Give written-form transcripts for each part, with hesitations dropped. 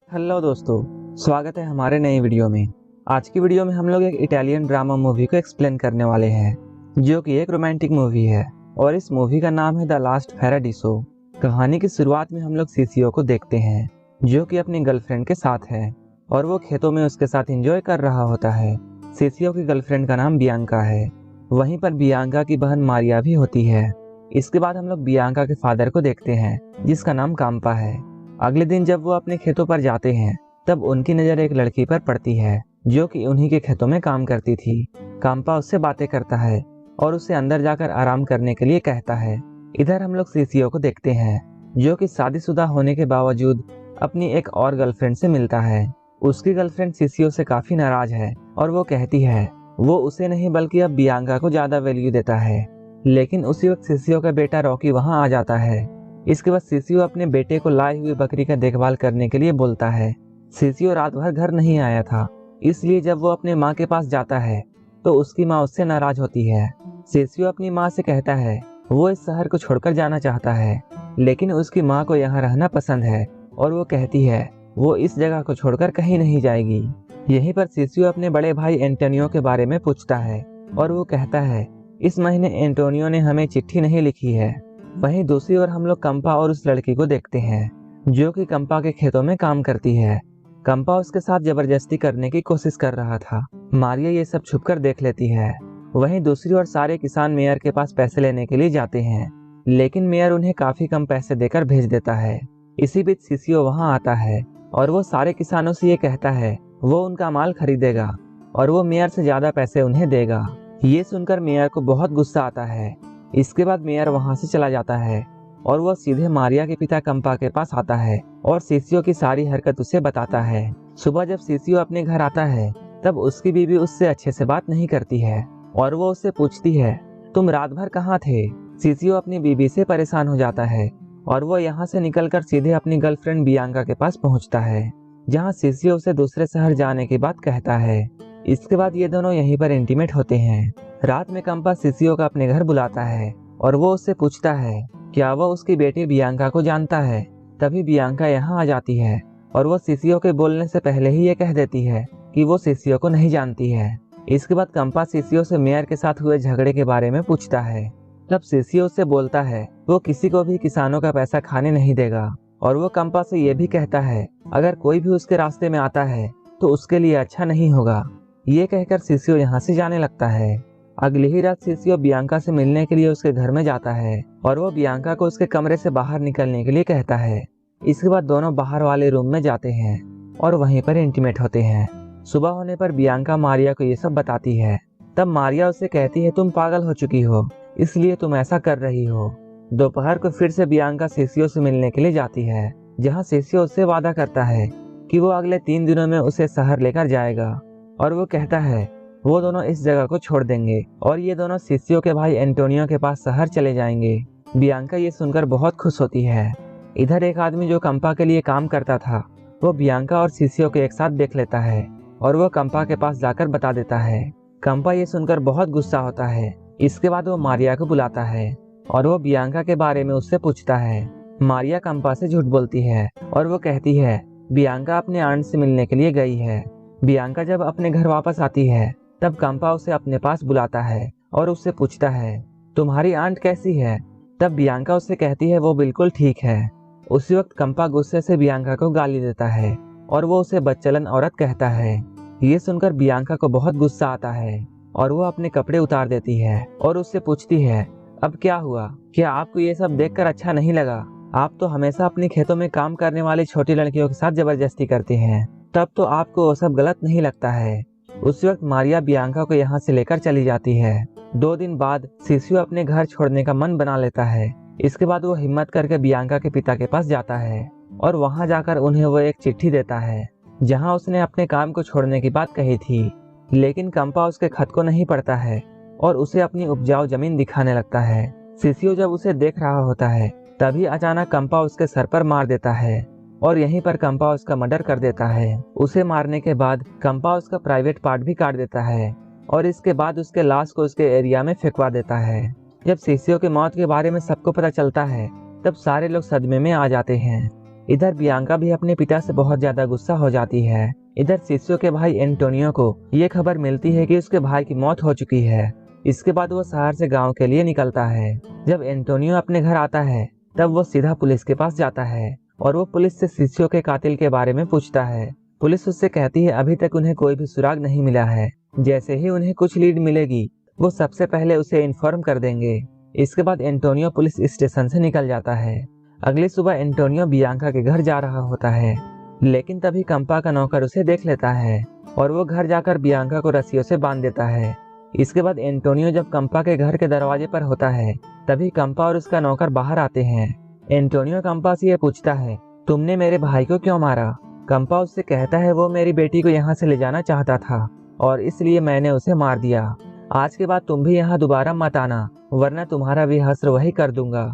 Hello दोस्तों, स्वागत है हमारे नई वीडियो में। आज की वीडियो में हम लोग एक इटालियन ड्रामा मूवी को एक्सप्लेन करने वाले हैं, जो कि एक रोमांटिक मूवी है और इस मूवी का नाम है द लास्ट पैराडिसो। कहानी की शुरुआत में हम लोग सीसीओ को देखते हैं, जो कि अपनी गर्लफ्रेंड के साथ है और वो खेतों में उसके साथ एंजॉय कर रहा होता है। सीसीओ की गर्लफ्रेंड का नाम बियांका है। वहीं पर बियांका की बहन मारिया भी होती है। इसके बाद हम लोग बियांका के फादर को देखते हैं, जिसका नाम काम्पा है। अगले दिन जब वो अपने खेतों पर जाते हैं, तब उनकी नज़र एक लड़की पर पड़ती है, जो कि उन्हीं के खेतों में काम करती थी। काम्पा उससे बातें करता है और उसे अंदर जाकर आराम करने के लिए कहता है। इधर हम लोग सीसीओ को देखते हैं, जो कि शादीशुदा होने के बावजूद अपनी एक और गर्लफ्रेंड से मिलता है। उसकी गर्लफ्रेंड सीसीओ से काफी नाराज है और वो कहती है वो उसे नहीं बल्कि अब बियांका को ज्यादा वैल्यू देता है। लेकिन उसी वक्त सीसीओ का बेटा रॉकी वहां आ जाता है। इसके बाद सीसीओ अपने बेटे को लाई हुई बकरी का देखभाल करने के लिए बोलता है। सीसीओ रात भर घर नहीं आया था, इसलिए जब वो अपने माँ के पास जाता है तो उसकी माँ उससे नाराज होती है। सीसीओ अपनी माँ से कहता है वो इस शहर को छोड़कर जाना चाहता है, लेकिन उसकी माँ को यहाँ रहना पसंद है और वो कहती है वो इस जगह को छोड़कर कहीं नहीं जाएगी। यहीं पर सीसीओ अपने बड़े भाई एंटोनियो के बारे में पूछता है और वो कहता है इस महीने एंटोनियो ने हमें चिट्ठी नहीं लिखी है। वहीं दूसरी ओर हम लोग कंपा और उस लड़की को देखते हैं, जो कि कंपा के खेतों में काम करती है। कंपा उसके साथ जबरदस्ती करने की कोशिश कर रहा था। मारिया ये सब छुपकर देख लेती है। वहीं दूसरी ओर सारे किसान मेयर के पास पैसे लेने के लिए जाते हैं, लेकिन मेयर उन्हें काफी कम पैसे देकर भेज देता है। इसी बीच सीसीओ वहां आता है और वो सारे किसानों से ये कहता है वो उनका माल खरीदेगा और वो मेयर से ज्यादा पैसे उन्हें देगा। ये सुनकर मेयर को बहुत गुस्सा आता है। इसके बाद मेयर वहां से चला जाता है और वो सीधे मारिया के पिता कंपा के पास आता है और सीसीओ की सारी हरकत उसे बताता है। सुबह जब सीसीओ अपने घर आता है, तब उसकी बीवी उससे अच्छे से बात नहीं करती है और वो उससे पूछती है तुम रात भर कहाँ थे। सीसीओ अपनी बीवी से परेशान हो जाता है और वो यहाँ से निकलकर सीधे अपनी गर्लफ्रेंड बियांका के पास पहुँचता है, जहाँ सीसीओ उसे दूसरे शहर जाने की बात कहता है। इसके बाद ये दोनों यहीं पर इंटीमेट होते हैं। रात में कंपा सीसीओ का अपने घर बुलाता है और वो उससे पूछता है क्या वो उसकी बेटी बियांका को जानता है। तभी बियांका यहाँ आ जाती है और वो सीसीओ के बोलने से पहले ही ये कह देती है कि वो सीसीओ को नहीं जानती है। इसके बाद कंपा सीसीओ से मेयर के साथ हुए झगड़े के बारे में पूछता है। तब सीसीओ से बोलता है वो किसी को भी किसानों का पैसा खाने नहीं देगा और वो कंपा से ये भी कहता है अगर कोई भी उसके रास्ते में आता है तो उसके लिए अच्छा नहीं होगा। ये कहकर सीसीओ यहाँ से जाने लगता है। अगली ही रात सीसीओ बियांका से मिलने के लिए उसके घर में जाता है और वो बियांका को उसके कमरे से बाहर निकलने के लिए कहता है। इसके बाद दोनों बाहर वाले रूम में जाते हैं और वहीं पर इंटीमेट होते हैं। सुबह होने पर बियांका मारिया को ये सब बताती है। तब मारिया उसे कहती है तुम पागल हो चुकी हो, इसलिए तुम ऐसा कर रही हो। दोपहर को फिर से बियांका सीसीओ से मिलने के लिए जाती है, जहाँ सीसीओ उससे वादा करता है कि वो अगले 3 दिनों में उसे शहर लेकर जाएगा और वो कहता है वो दोनों इस जगह को छोड़ देंगे और ये दोनों सीसीओ के भाई एंटोनियो के पास शहर चले जाएंगे। बियांका ये सुनकर बहुत खुश होती है। इधर एक आदमी जो कंपा के लिए काम करता था, वो बियांका और सीसीओ को एक साथ देख लेता है और वो कंपा के पास जाकर बता देता है। कंपा ये सुनकर बहुत गुस्सा होता है। इसके बाद वो मारिया को बुलाता है और वो बियांका के बारे में उससे पूछता है। मारिया कंपा से झूठ बोलती है और वो कहती है बियांका अपने आंट से मिलने के लिए गई है। बियांका जब अपने घर वापस आती है, तब कंपा उसे अपने पास बुलाता है और उससे पूछता है तुम्हारी आंट कैसी है। तब बियांका उससे कहती है वो बिल्कुल ठीक है। उसी वक्त कंपा गुस्से से बियांका को गाली देता है और वो उसे बदचलन औरत कहता है। ये सुनकर बियांका को बहुत गुस्सा आता है और वो अपने कपड़े उतार देती है और उससे पूछती है अब क्या हुआ, क्या आपको ये सब देखकर अच्छा नहीं लगा। आप तो हमेशा अपने खेतों में काम करने वाली छोटी लड़कियों के साथ जबरदस्ती करते हैं, तब तो आपको वो सब गलत नहीं लगता है। उस वक्त मारिया बियांका को यहाँ से लेकर चली जाती है। 2 दिन बाद सीसीओ अपने घर छोड़ने का मन बना लेता है। इसके बाद वो हिम्मत करके बियांका के पिता के पास जाता है और वहाँ जाकर उन्हें वो एक चिट्ठी देता है, जहाँ उसने अपने काम को छोड़ने की बात कही थी। लेकिन कंपा उसके खत को नहीं पढ़ता है और उसे अपनी उपजाऊ जमीन दिखाने लगता है। सीसीओ जब उसे देख रहा होता है, तभी अचानक कंपा उसके सर पर मार देता है और यहीं पर कंपा उसका मर्डर कर देता है। उसे मारने के बाद कंपा उसका प्राइवेट पार्ट भी काट देता है और इसके बाद उसके लाश को उसके एरिया में फेंकवा देता है। जब सीसीओ की मौत के बारे में सबको पता चलता है, तब सारे लोग सदमे में आ जाते हैं। इधर बियांका भी अपने पिता से बहुत ज्यादा गुस्सा हो जाती है। इधर सिसियो के भाई एंटोनियो को ये खबर मिलती है कि उसके भाई की मौत हो चुकी है। इसके बाद वो शहर से गांव के लिए निकलता है। जब एंटोनियो अपने घर आता है तब वो सीधा पुलिस के पास जाता है और वो पुलिस से सिसियो के कातिल के बारे में पूछता है। पुलिस उससे कहती है अभी तक उन्हें कोई भी सुराग नहीं मिला है, जैसे ही उन्हें कुछ लीड मिलेगी वो सबसे पहले उसे इन्फॉर्म कर देंगे। इसके बाद एंटोनियो पुलिस स्टेशन से निकल जाता है। अगली सुबह एंटोनियो बियांका के घर जा रहा होता है, लेकिन तभी कंपा का नौकर उसे देख लेता है और वो घर जाकर बियांका को रस्सियों से बांध देता है। इसके बाद एंटोनियो जब कंपा के घर के दरवाजे पर होता है तभी कंपा और उसका नौकर बाहर आते हैं। एंटोनियो कंपा से ये पूछता है तुमने मेरे भाई को क्यों मारा? कंपा उससे कहता है वो मेरी बेटी को यहाँ से ले जाना चाहता था और इसलिए मैंने उसे मार दिया। आज के बाद तुम भी यहाँ दोबारा मत आना, वरना तुम्हारा भी हश्र वही कर दूंगा।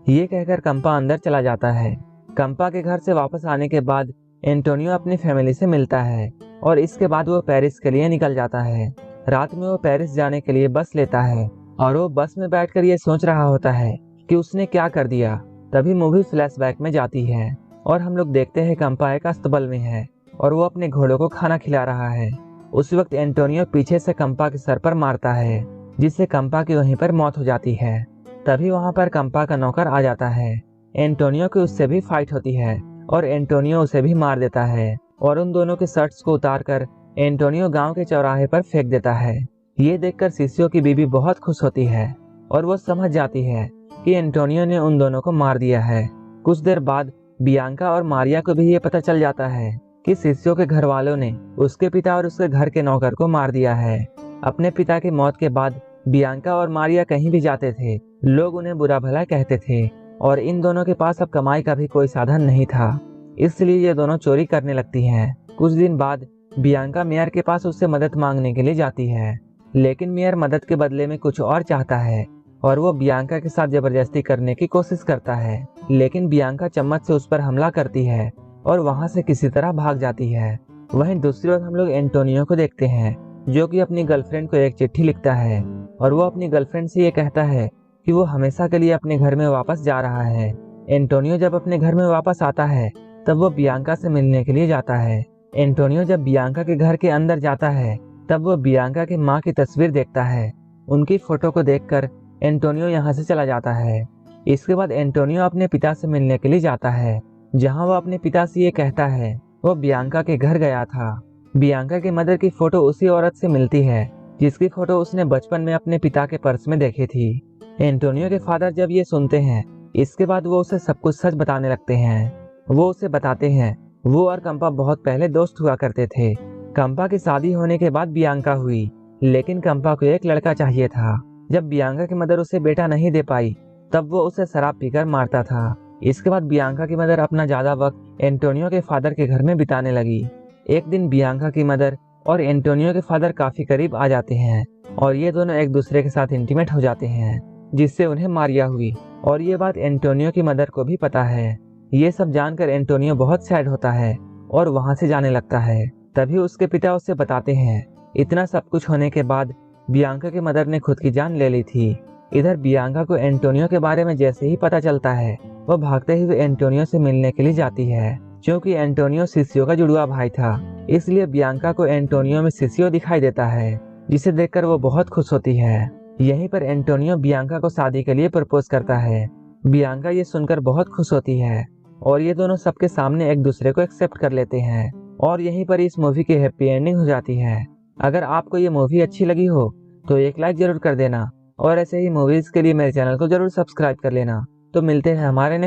ये कहकर कंपा अंदर चला जाता है। कंपा के घर से वापस आने के बाद एंटोनियो अपनी फैमिली से मिलता है और इसके बाद वो पेरिस के लिए निकल जाता है। रात में वो पेरिस जाने के लिए बस लेता है और वो बस में बैठकर ये सोच रहा होता है कि उसने क्या कर दिया। तभी मूवी फ्लैशबैक में जाती है और हम लोग देखते हैं कंपा एक अस्तबल में है और वो अपने घोड़ों को खाना खिला रहा है। उस वक्त एंटोनियो पीछे से कंपा के सर पर मारता है, जिससे कंपा की वहीं पर मौत हो जाती है। तभी वहां पर कंपा का नौकर आ जाता है। एंटोनियो की उससे भी फाइट होती है और एंटोनियो उसे भी मार देता है और उन दोनों के शर्ट्स को उतारकर एंटोनियो गांव के चौराहे पर फेंक देता है। ये देखकर सिसियो की बीवी बहुत खुश होती है और वो समझ जाती है कि एंटोनियो ने उन दोनों को मार दिया है। कुछ देर बाद बियांका और मारिया को भी ये पता चल जाता है कि सिसियो के घर वालों ने उसके पिता और उसके घर के नौकर को मार दिया है। अपने पिता की मौत के बाद बियांका और मारिया कहीं भी जाते थे लोग उन्हें बुरा भला कहते थे और इन दोनों के पास अब कमाई का भी कोई साधन नहीं था, इसलिए ये दोनों चोरी करने लगती हैं। कुछ दिन बाद बियांका मेयर के पास उससे मदद मांगने के लिए जाती है, लेकिन मेयर मदद के बदले में कुछ और चाहता है और वो बियांका के साथ जबरदस्ती करने की कोशिश करता है। लेकिन बियांका चम्मच से उस पर हमला करती है और वहां से किसी तरह भाग जाती है। वहीं दूसरी ओर हम लोग एंटोनियो को देखते हैं, जो कि अपनी गर्लफ्रेंड को एक चिट्ठी लिखता है और वो अपनी गर्लफ्रेंड से ये कहता है कि वो हमेशा के लिए अपने घर में वापस जा रहा है। एंटोनियो जब अपने घर में वापस आता है तब वो बियांका से मिलने के लिए जाता है। एंटोनियो जब बियांका के घर के अंदर जाता है तब वो बियांका की माँ की तस्वीर देखता है। उनकी फोटो को देखकर एंटोनियो यहाँ से चला जाता है। इसके बाद एंटोनियो अपने पिता से मिलने के लिए जाता है, जहाँ वो अपने पिता से ये कहता है वो बियांका के घर गया था। बियांका की मदर की फोटो उसी औरत से मिलती है जिसकी फोटो उसने बचपन में अपने पिता के पर्स में देखी थी। एंटोनियो के फादर जब ये सुनते हैं इसके बाद वो उसे सब कुछ सच बताने लगते हैं। वो उसे बताते हैं वो और कंपा बहुत पहले दोस्त हुआ करते थे। कंपा की शादी होने के बाद बियांका हुई, लेकिन कंपा को एक लड़का चाहिए था। जब बियांका की मदर उसे बेटा नहीं दे पाई तब वो उसे शराब पीकर मारता था। इसके बाद बियांका की मदर अपना ज्यादा वक्त एंटोनियो के फादर के घर में बिताने लगी। एक दिन बियांका की मदर और एंटोनियो के फादर काफी करीब आ जाते हैं और ये दोनों एक दूसरे के साथ इंटीमेट हो जाते हैं, जिससे उन्हें मारिया हुई और ये बात एंटोनियो की मदर को भी पता है। ये सब जानकर एंटोनियो बहुत सैड होता है और वहां से जाने लगता है। तभी उसके पिता उसे बताते हैं इतना सब कुछ होने के बाद बियांका की मदर ने खुद की जान ले ली थी। इधर बियांका को एंटोनियो के बारे में जैसे ही पता चलता है वो भागते हुए एंटोनियो से मिलने के लिए जाती है। क्योंकि एंटोनियो सिसियो का जुड़वा भाई था, इसलिए बियांका को एंटोनियो में सिसियो दिखाई देता है, जिसे देखकर वो बहुत खुश होती है। यहीं पर एंटोनियो बियांका को शादी के लिए प्रपोज करता है। बियांका ये सुनकर बहुत खुश होती है और ये दोनों सबके सामने एक दूसरे को एक्सेप्ट कर लेते हैं और यहीं पर इस मूवी की हैप्पी एंडिंग हो जाती है। अगर आपको ये मूवी अच्छी लगी हो तो एक लाइक जरूर कर देना और ऐसे ही मूवीज के लिए मेरे चैनल को जरूर सब्सक्राइब कर लेना। तो मिलते हैं हमारे